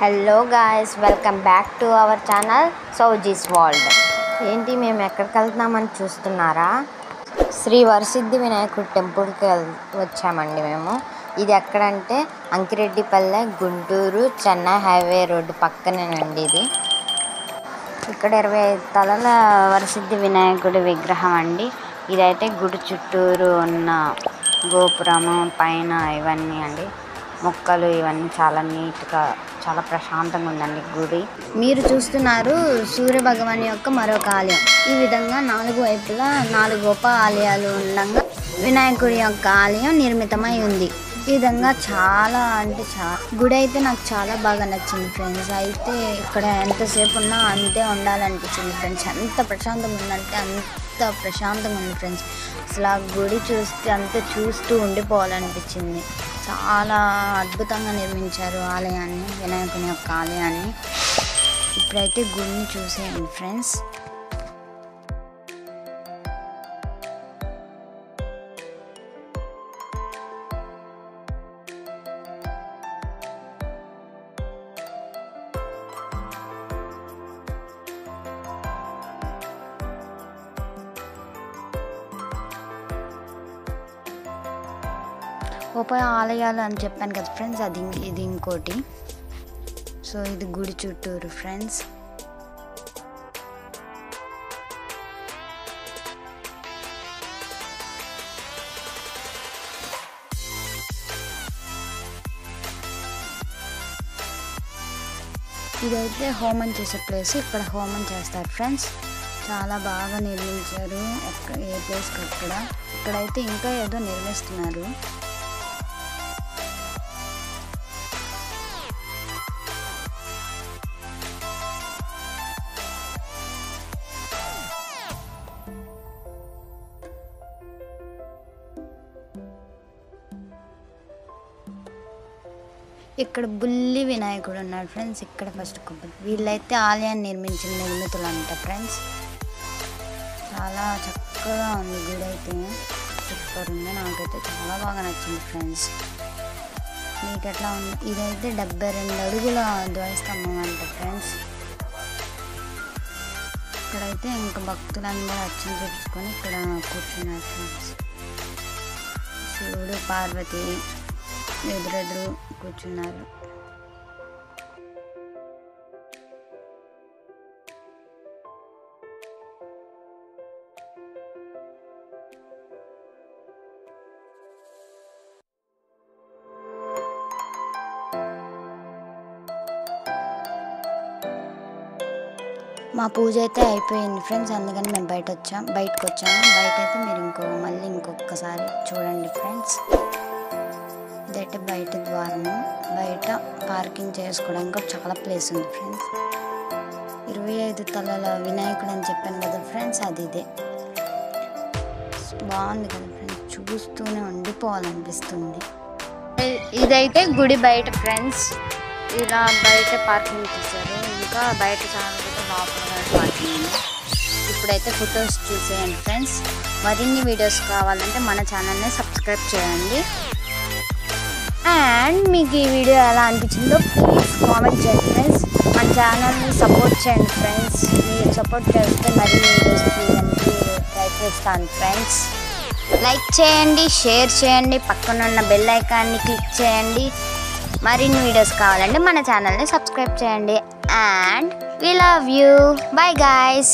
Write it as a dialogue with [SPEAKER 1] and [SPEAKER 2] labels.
[SPEAKER 1] Hello guys, welcome back to our channel Sowji's world. ఏంటి మేము ఎక్కడికి వెళ్తున్నామని చూస్తున్నారా? శ్రీ వరసిద్ధి వినాయకుడి టెంపుల్కి వచ్చామండి మేము. ఇది ఎక్కడంటే అంకిరెడ్డిపల్లె, గుంటూరు, చెన్నై హైవే రోడ్డు పక్కనేనండి ఇది. ఇక్కడ 25 తలల వరసిద్ధి వినాయకుడి విగ్రహం అండి. ఇదైతే గుడి చుట్టూరు ఉన్న గోపురము పైన ఇవన్నీ అండి, మొక్కలు ఇవన్నీ చాలా నీట్గా, చాలా ప్రశాంతంగా ఉందండి గుడి. మీరు చూస్తున్నారు సూర్య భగవాన్ యొక్క మరొక ఆలయం. ఈ విధంగా 4 వైపులా 4 గొప్ప ఆలయాలు ఉండగా వినాయకుడి యొక్క ఆలయం నిర్మితమై ఉంది. ఈ విధంగా చాలా గుడి అయితే నాకు చాలా బాగా నచ్చింది ఫ్రెండ్స్. అయితే ఇక్కడ ఎంతసేపు ఉన్నా అంతే ఉండాలనిపించింది ఫ్రెండ్స్. ఎంత ప్రశాంతంగా ఉందంటే అంత ప్రశాంతంగా ఉంది ఫ్రెండ్స్. అసలు ఆ గుడి చూస్తూ ఉండిపోవాలనిపించింది. చాలా అద్భుతంగా నిర్మించారు ఆలయాన్ని, వినాయకుని యొక్క ఆలయాన్ని. ఇప్పుడైతే గుడిని చూసేయండి ఫ్రెండ్స్. ఆలయాలు అని చెప్పాను కదా ఫ్రెండ్స్, ఇది ఇంకోటి. సో ఇది గుడి చుట్టూరు ఫ్రెండ్స్. ఇదైతే హోమం చేసే ప్లేస్. ఇక్కడ హోమం చేస్తారు ఫ్రెండ్స్. చాలా బాగా నిర్మించారు. ఏ ప్లేస్కి ఇక్కడైతే ఇంకా ఏదో నిర్మిస్తున్నారు. ఇక్కడ బుల్లి వినాయకుడు ఉన్నాడు ఫ్రెండ్స్. ఇక్కడ ఫస్ట్ వీళ్ళైతే ఆలయాన్ని నిర్మించిన నిర్మితులు అంట ఫ్రెండ్స్. చాలా చక్కగా ఉంది గుడి అయితే, సూపర్ ఉంది. నాకైతే చాలా బాగా నచ్చింది ఫ్రెండ్స్. మీకు ఎట్లా ఉంది? ఇదైతే 72 అడుగుల ధ్వజస్తంభం అంట ఫ్రెండ్స్. ఇక్కడైతే ఇంకా భక్తులందరూ అర్చన చేయించుకొని ఇక్కడ కూర్చున్నారు ఫ్రెండ్స్. శివుడు పార్వతి ఎదురెదురు కూర్చున్నారు. మా పూజ అయితే అయిపోయింది ఫ్రెండ్స్. అందుకని మేము బయటకు వచ్చాము. బయట అయితే మీరు మళ్ళీ ఇంకొకసారి చూడండి ఫ్రెండ్స్. ఇదైతే బయట ద్వారము. బయట పార్కింగ్ చేసుకోవడానికి చాలా ప్లేస్ ఉంది ఫ్రెండ్స్. 25 తలల వినాయకుడు అని చెప్పాను కదా ఫ్రెండ్స్, అది ఇదే. బాగుంది కదా ఫ్రెండ్స్, చూస్తూనే ఉండిపోవాలనిపిస్తుంది. ఇదైతే గుడి బయట ఫ్రెండ్స్. ఇలా బయట పార్కింగ్ చేశారు. ఇంకా బయట చాలా లోపల పార్కింగ్. ఇప్పుడైతే ఫొటోస్ చూసేయండి ఫ్రెండ్స్. మరిన్ని వీడియోస్ కావాలంటే మన ఛానల్ని సబ్స్క్రైబ్ చేయండి. అండ్ మీకు ఈ వీడియో ఎలా అనిపించిందో ప్లీజ్ కామెంట్ చేయండి ఫ్రెండ్స్. మన ఛానల్ని సపోర్ట్ చేయండి ఫ్రెండ్స్. మీరు సపోర్ట్ చేస్తే మరిన్ని వీడియోస్ చేయడానికి ప్రయత్నిస్తాను ఫ్రెండ్స్. లైక్ చేయండి, షేర్ చేయండి, పక్కనున్న బెల్ ఐకాన్ని క్లిక్ చేయండి. మరిన్ని వీడియోస్ కావాలంటే మన ఛానల్ని సబ్స్క్రైబ్ చేయండి. And we love you. Bye guys.